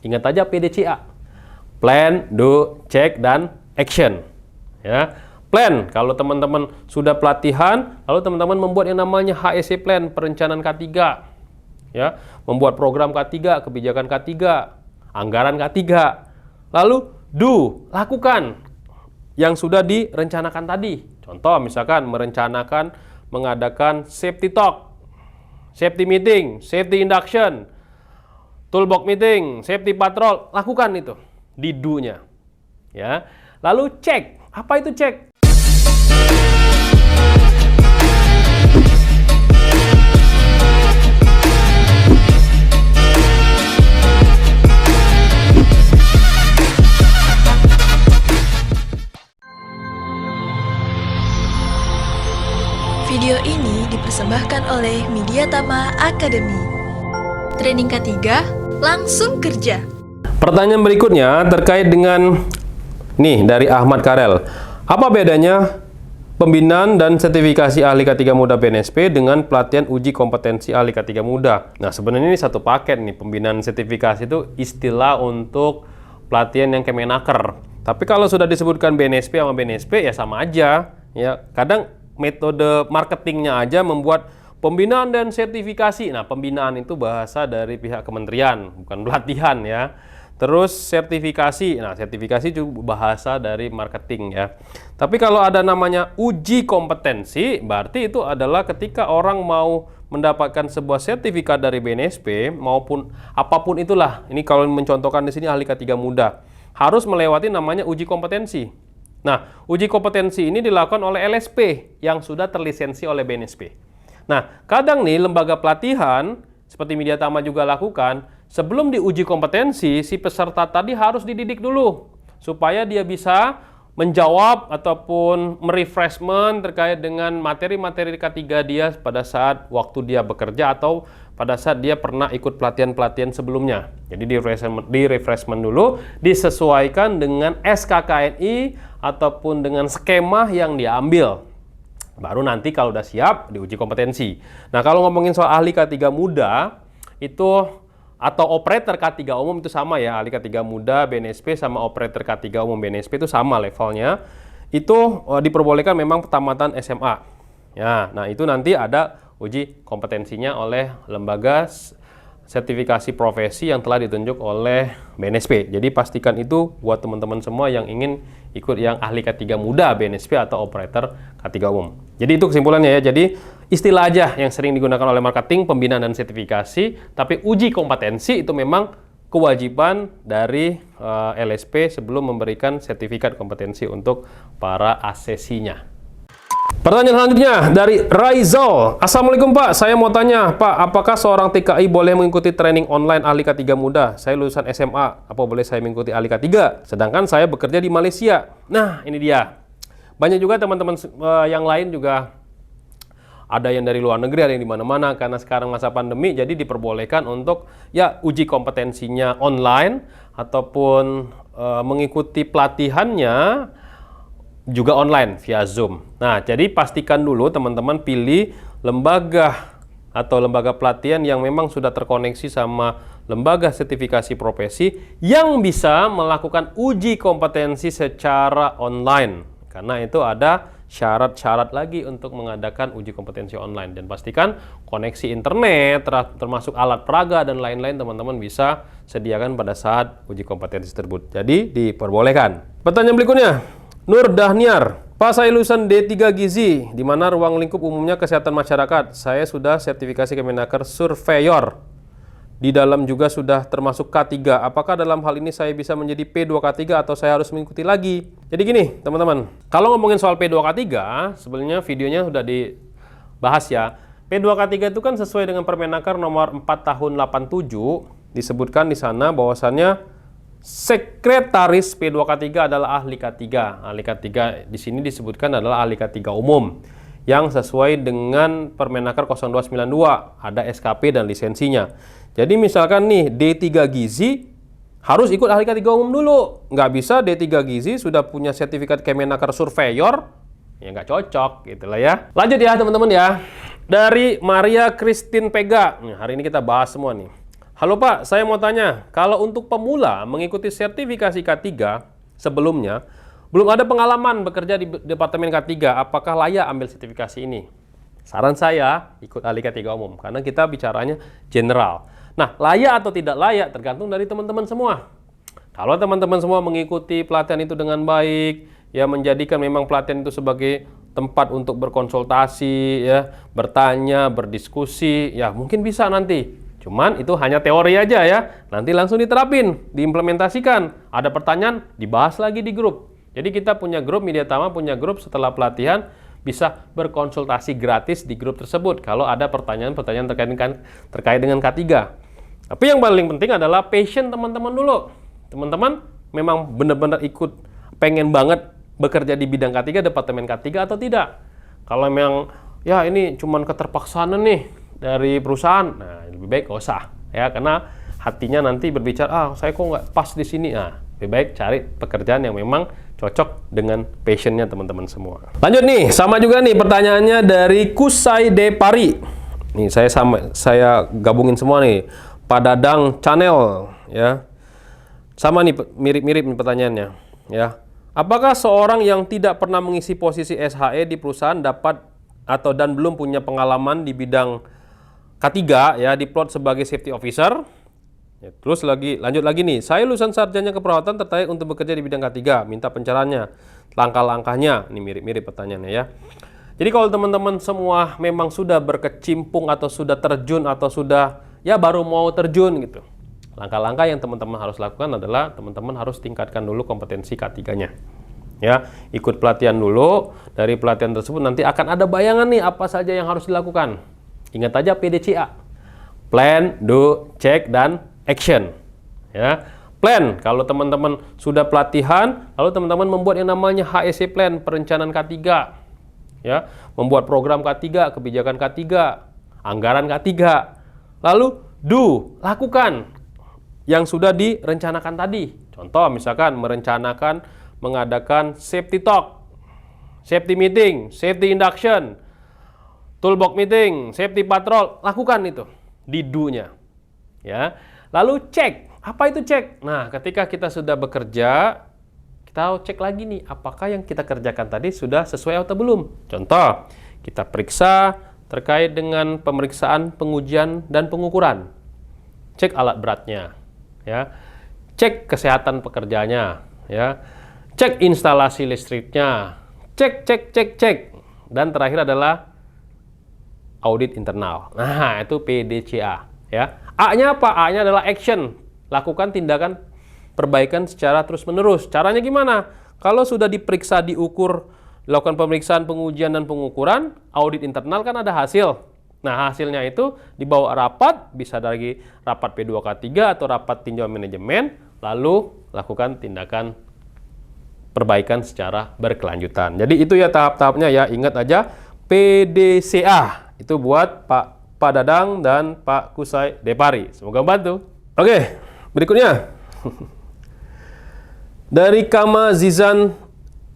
Ingat aja PDCA. Plan, do, check, dan action. Ya. Plan, kalau teman-teman sudah pelatihan, lalu teman-teman membuat yang namanya HSE Plan, perencanaan K3. Ya, membuat program K3, kebijakan K3, anggaran K3. Lalu do, lakukan yang sudah direncanakan tadi. Contoh misalkan merencanakan mengadakan safety talk, safety meeting, safety induction, toolbox meeting, safety patrol, lakukan itu di do-nya. Ya. Lalu cek, apa itu cek? Video ini dipersembahkan oleh Mediatama Academy. Training K3, langsung kerja. Pertanyaan berikutnya terkait dengan nih dari Ahmad Karel. Apa bedanya pembinaan dan sertifikasi ahli K3 Muda BNSP dengan pelatihan uji kompetensi ahli K3 Muda? Nah, sebenarnya ini satu paket nih. Pembinaan sertifikasi itu istilah untuk pelatihan yang Kemenaker. Tapi kalau sudah disebutkan BNSP sama BNSP ya sama aja. Ya, kadang metode marketingnya aja membuat pembinaan dan sertifikasi. Nah, pembinaan itu bahasa dari pihak kementerian, bukan pelatihan ya. Terus sertifikasi, nah sertifikasi juga bahasa dari marketing ya. Tapi kalau ada namanya uji kompetensi, berarti itu adalah ketika orang mau mendapatkan sebuah sertifikat dari BNSP maupun apapun itulah. Ini kalau mencontohkan di sini ahli K3 Muda, harus melewati namanya uji kompetensi. Nah, uji kompetensi ini dilakukan oleh LSP yang sudah terlisensi oleh BNSP. Nah, kadang nih lembaga pelatihan seperti Mediatama juga lakukan, sebelum diuji kompetensi, si peserta tadi harus dididik dulu supaya dia bisa menjawab ataupun merefreshment terkait dengan materi-materi K3 dia pada saat waktu dia bekerja atau pada saat dia pernah ikut pelatihan-pelatihan sebelumnya. Jadi di refreshment dulu, disesuaikan dengan SKKNI ataupun dengan skema yang dia ambil. Baru nanti kalau udah siap diuji kompetensi. Nah, kalau ngomongin soal ahli K3 Muda itu atau operator K3 umum itu sama ya, ahli K3 Muda BNSP sama operator K3 umum BNSP itu sama levelnya. Itu diperbolehkan memang tamatan SMA. Ya, nah itu nanti ada uji kompetensinya oleh lembaga sertifikasi profesi yang telah ditunjuk oleh BNSP. Jadi pastikan itu buat teman-teman semua yang ingin ikut yang ahli K3 Muda BNSP atau operator K3 umum. Jadi itu kesimpulannya ya. Jadi istilah aja yang sering digunakan oleh marketing, pembinaan dan sertifikasi, tapi uji kompetensi itu memang kewajiban dari LSP sebelum memberikan sertifikat kompetensi untuk para asesinya. Pertanyaan selanjutnya dari Raizal. Assalamualaikum Pak, saya mau tanya Pak, apakah seorang TKI boleh mengikuti training online ahli K3 Muda? Saya lulusan SMA, apa boleh saya mengikuti ahli K3? Sedangkan saya bekerja di Malaysia. Nah, ini dia. Banyak juga teman-teman yang lain juga ada yang dari luar negeri, ada yang di mana-mana, karena sekarang masa pandemi, jadi diperbolehkan untuk ya uji kompetensinya online ataupun mengikuti pelatihannya juga online via Zoom. Nah, jadi pastikan dulu teman-teman pilih lembaga atau lembaga pelatihan yang memang sudah terkoneksi sama lembaga sertifikasi profesi yang bisa melakukan uji kompetensi secara online. Karena itu ada syarat-syarat lagi untuk mengadakan uji kompetensi online. Dan pastikan koneksi internet, termasuk alat peraga dan lain-lain teman-teman bisa sediakan pada saat uji kompetensi tersebut. Jadi diperbolehkan. Pertanyaan berikutnya. Nur Dahniar, Pak saya lulusan D3 Gizi, di mana ruang lingkup umumnya kesehatan masyarakat. Saya sudah sertifikasi Kemenaker Surveyor. Di dalam juga sudah termasuk K3. Apakah dalam hal ini saya bisa menjadi P2K3 atau saya harus mengikuti lagi? Jadi gini, teman-teman. Kalau ngomongin soal P2K3, sebenarnya videonya sudah dibahas ya. P2K3 itu kan sesuai dengan Permenaker nomor 4 tahun 87, disebutkan di sana bahwasannya sekretaris P2K3 adalah ahli K3. Ahli K3 di sini disebutkan adalah ahli K3 umum yang sesuai dengan Permenaker 0292, ada SKP dan lisensinya. Jadi misalkan nih D3 Gizi harus ikut ahli K3 umum dulu. Nggak bisa D3 Gizi sudah punya sertifikat Kemenaker Surveyor, ya nggak cocok gitu lah ya. Lanjut ya teman-teman ya. Dari Maria Christine Pega. Nah, hari ini kita bahas semua nih. Halo Pak, saya mau tanya, kalau untuk pemula mengikuti sertifikasi K3 sebelumnya, belum ada pengalaman bekerja di Departemen K3, apakah layak ambil sertifikasi ini? Saran saya, ikut ahli K3 umum, karena kita bicaranya general. Nah, layak atau tidak layak tergantung dari teman-teman semua. Kalau teman-teman semua mengikuti pelatihan itu dengan baik, ya menjadikan memang pelatihan itu sebagai tempat untuk berkonsultasi, ya, bertanya, berdiskusi, ya mungkin bisa nanti. Cuman itu hanya teori aja ya, nanti langsung diterapin, diimplementasikan. Ada pertanyaan, dibahas lagi di grup. Jadi kita punya grup, Media Tama punya grup setelah pelatihan, bisa berkonsultasi gratis di grup tersebut kalau ada pertanyaan-pertanyaan terkait dengan K3. Tapi yang paling penting adalah passion teman-teman dulu. Teman-teman memang benar-benar ikut, pengen banget bekerja di bidang K3, Departemen K3 atau tidak. Kalau memang, ya ini cuman keterpaksaan nih dari perusahaan, nah lebih baik gak usah ya, karena hatinya nanti berbicara, saya kok nggak pas di sini. Nah, lebih baik cari pekerjaan yang memang cocok dengan passionnya teman-teman semua. Lanjut nih, sama juga nih pertanyaannya dari Kusai Depari. Nih saya gabungin semua nih, Pak Dadang Channel ya. Sama nih, mirip-mirip nih pertanyaannya ya. Apakah seorang yang tidak pernah mengisi posisi SHE di perusahaan dapat atau dan belum punya pengalaman di bidang K3 ya, diplot sebagai safety officer. Ya, terus lanjut lagi nih, saya lulusan sarjana keperawatan tertarik untuk bekerja di bidang K3, minta pencerahannya, langkah-langkahnya. Ini mirip-mirip pertanyaannya ya. Jadi kalau teman-teman semua memang sudah berkecimpung atau sudah terjun atau sudah ya baru mau terjun gitu, langkah-langkah yang teman-teman harus lakukan adalah teman-teman harus tingkatkan dulu kompetensi K3-nya. Ya, ikut pelatihan dulu. Dari pelatihan tersebut nanti akan ada bayangan nih apa saja yang harus dilakukan. Ingat aja PDCA. Plan, do, check, dan action. Ya. Plan, kalau teman-teman sudah pelatihan, lalu teman-teman membuat yang namanya HSE Plan, perencanaan K3. Ya, membuat program K3, kebijakan K3, anggaran K3. Lalu do, lakukan yang sudah direncanakan tadi. Contoh misalkan merencanakan mengadakan safety talk, safety meeting, safety induction, toolbox meeting, safety patrol, lakukan itu di do-nya. Ya. Lalu cek, apa itu cek? Nah, ketika kita sudah bekerja, kita cek lagi nih, apakah yang kita kerjakan tadi sudah sesuai atau belum? Contoh, kita periksa terkait dengan pemeriksaan, pengujian, dan pengukuran. Cek alat beratnya, ya. Cek kesehatan pekerjanya, ya. Cek instalasi listriknya, cek. Dan terakhir adalah audit internal. Nah, itu PDCA, ya. A-nya apa? A-nya adalah action. Lakukan tindakan perbaikan secara terus-menerus. Caranya gimana? Kalau sudah diperiksa, diukur, lakukan pemeriksaan, pengujian, dan pengukuran, audit internal kan ada hasil. Nah, hasilnya itu dibawa rapat, bisa dari rapat P2K3 atau rapat tinjauan manajemen, lalu lakukan tindakan perbaikan secara berkelanjutan. Jadi itu ya tahap-tahapnya ya, ingat aja PDCA. Itu buat Pak Dadang dan Pak Kusai Depari. Semoga membantu. Oke, berikutnya. Dari Kama Zizan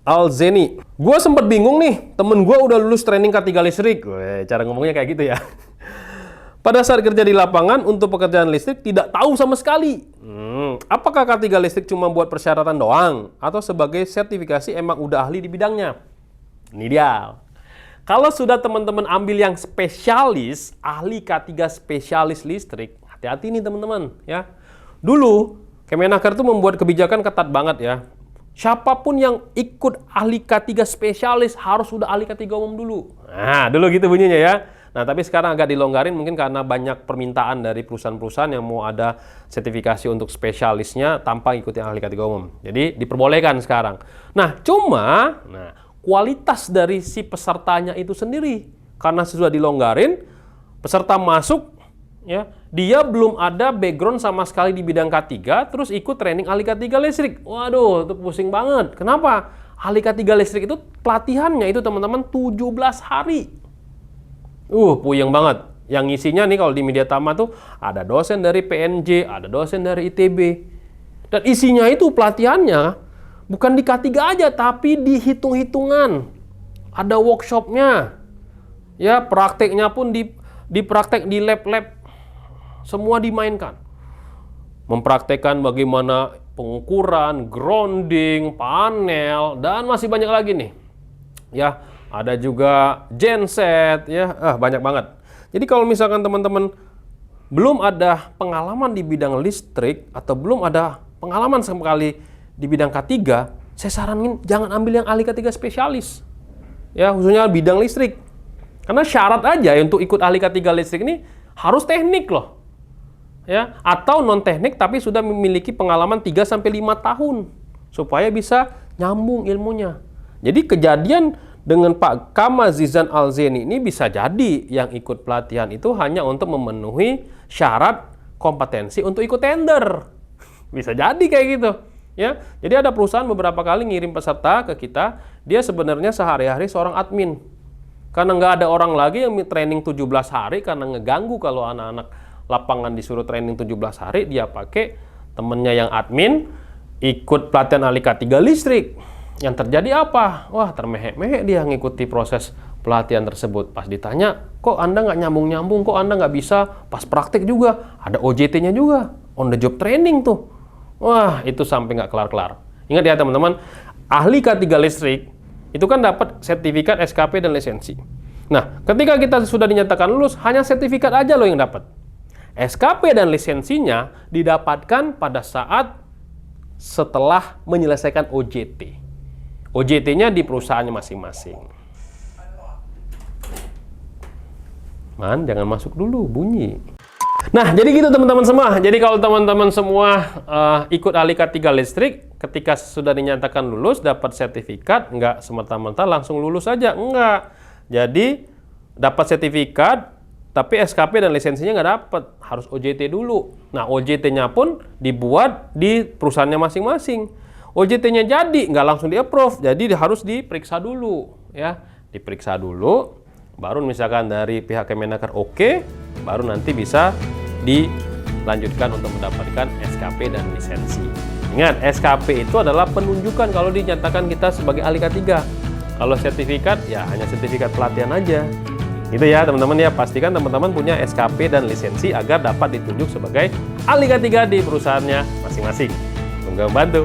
Alzeni. Gue sempat bingung nih, temen gue udah lulus training K3 listrik. Cara ngomongnya kayak gitu ya. Pada saat kerja di lapangan untuk pekerjaan listrik tidak tahu sama sekali. Apakah K3 listrik cuma buat persyaratan doang? Atau sebagai sertifikasi emang udah ahli di bidangnya? Ini dia. Kalau sudah teman-teman ambil yang spesialis, ahli K3 spesialis listrik, hati-hati nih teman-teman ya. Dulu Kemenaker itu membuat kebijakan ketat banget ya. Siapapun yang ikut ahli K3 spesialis harus sudah ahli K3 umum dulu. Nah, dulu gitu bunyinya ya. Nah, tapi sekarang agak dilonggarin mungkin karena banyak permintaan dari perusahaan-perusahaan yang mau ada sertifikasi untuk spesialisnya tanpa ikuti ahli K3 umum. Jadi diperbolehkan sekarang. Nah, kualitas dari si pesertanya itu sendiri, karena sudah dilonggarin, peserta masuk ya, dia belum ada background sama sekali di bidang K3, terus ikut training ahli K3 listrik. Waduh, itu pusing banget. Kenapa? Ahli K3 listrik itu pelatihannya itu teman-teman 17 hari. Puyeng banget. Yang ngisinya nih kalau di Media Tama tuh ada dosen dari PNJ, ada dosen dari ITB. Dan isinya itu pelatihannya bukan di K3 aja, tapi di hitung-hitungan. Ada workshopnya. Ya, prakteknya pun dipraktek di lab-lab. Semua dimainkan. mempraktekkan bagaimana pengukuran, grounding, panel, dan masih banyak lagi nih. Ya, ada juga genset, ya, banyak banget. Jadi kalau misalkan teman-teman belum ada pengalaman di bidang listrik atau belum ada pengalaman sama sekali di bidang K3, saya saranin jangan ambil yang ahli K3 spesialis. Ya, khususnya bidang listrik. Karena syarat aja untuk ikut ahli K3 listrik ini harus teknik loh. Ya, atau non teknik tapi sudah memiliki pengalaman 3-5 tahun supaya bisa nyambung ilmunya. Jadi kejadian dengan Pak Kamal Zizan Al-Zaini ini bisa jadi yang ikut pelatihan itu hanya untuk memenuhi syarat kompetensi untuk ikut tender. Bisa jadi kayak gitu. Ya, jadi ada perusahaan beberapa kali ngirim peserta ke kita, dia sebenarnya sehari-hari seorang admin. Karena nggak ada orang lagi yang training 17 hari karena ngeganggu kalau anak-anak lapangan disuruh training 17 hari, dia pakai temennya yang admin ikut pelatihan ahli K3 listrik. Yang terjadi apa? Wah, termehek-mehek dia ngikuti proses pelatihan tersebut. Pas ditanya, kok Anda nggak nyambung-nyambung, kok Anda nggak bisa pas praktik juga, ada OJT-nya juga, on the job training tuh. Wah, itu sampai nggak kelar-kelar. Ingat ya teman-teman, ahli K3 listrik itu kan dapat sertifikat SKP dan lisensi. Nah, ketika kita sudah dinyatakan lulus, hanya sertifikat aja loh yang dapat. SKP dan lisensinya didapatkan pada saat setelah menyelesaikan OJT. OJT-nya di perusahaannya masing-masing. Man, jangan masuk dulu, bunyi. Nah, jadi gitu teman-teman semua. Jadi kalau teman-teman semua ikut ahli K3 listrik, ketika sudah dinyatakan lulus, dapat sertifikat, nggak semata-mata langsung lulus aja. Enggak. Jadi, dapat sertifikat, tapi SKP dan lisensinya nggak dapat. Harus OJT dulu. Nah, OJT-nya pun dibuat di perusahaannya masing-masing. OJT-nya jadi, nggak langsung di-approve. Jadi, harus diperiksa dulu. Ya, diperiksa dulu. Baru misalkan dari pihak Kemenaker oke, baru nanti bisa dilanjutkan untuk mendapatkan SKP dan lisensi. Ingat, SKP itu adalah penunjukan kalau dinyatakan kita sebagai ahli K3. Kalau sertifikat, ya hanya sertifikat pelatihan aja. Gitu ya teman-teman ya, pastikan teman-teman punya SKP dan lisensi agar dapat ditunjuk sebagai ahli K3 di perusahaannya masing-masing. Semoga membantu.